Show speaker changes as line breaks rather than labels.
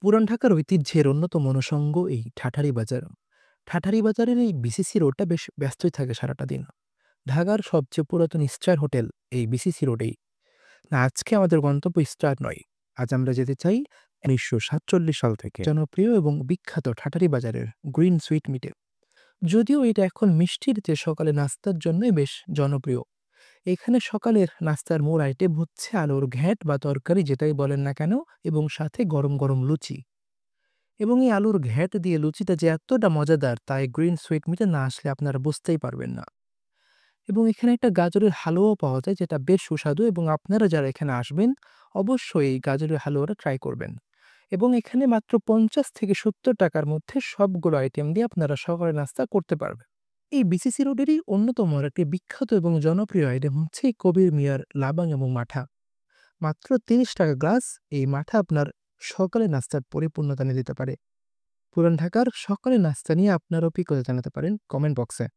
পুরান ঢাকার ঐতিহ্যের অন্যতম অনুষঙ্গ এই ঠাঠারি বাজার। ঠাঠারি বাজারের এই বিসিসি রোডটা বেশ ব্যস্তই থাকে সারাটা দিন। ঢাকার সবচেয়ে পুরাতন স্টার হোটেল এই বিসিসি রোডেই। না, আজকে আমাদের গন্তব্য স্টার নয়। আজ আমরা যেতে চাই ১৯৪৭ সাল থেকে জনপ্রিয় এবং বিখ্যাত ঠাঠারি বাজারের গ্রিন সুইট মিটে। যদিও এটা এখন মিষ্টির চেয়ে সকালে নাস্তার জন্যই বেশ জনপ্রিয়। এখানে সকালের নাস্তার মূল আইটেম হচ্ছে আলুর ঘ্যাঁট বা তরকারি, যেটাই বলেন না কেন, এবং সাথে গরম গরম লুচি। এবং এই আলুর ঘ্যাঁট দিয়ে লুচিটা যে এতটা মজাদার, তা এই গ্রিন সুইট মিটে না আসলে আপনারা বুঝতেই পারবেন না। এবং এখানে একটা গাজরের হালুয়াও পাওয়া যায়, যেটা বেশ সুস্বাদু, এবং আপনারা যারা এখানে আসবেন অবশ্যই এই গাজরের হালুয়াটা ট্রাই করবেন। এবং এখানে মাত্র ৫০ থেকে ৭০ টাকার মধ্যে সবগুলো আইটেম দিয়ে আপনারা সকালে নাস্তা করতে পারবেন। এই বিসিসি রোডেরই অন্যতম আর একটি বিখ্যাত এবং জনপ্রিয় আইটেম হচ্ছে এই কবির মিয়ার লাবাং এবং মাঠা। মাত্র ৩০ টাকা গ্লাস এই মাঠা আপনার সকালে নাস্তার পরিপূর্ণতা এনে দিতে পারে। পুরান ঢাকার সকালে নাস্তা নিয়ে আপনার অভিজ্ঞতা জানাতে পারেন কমেন্ট বক্সে।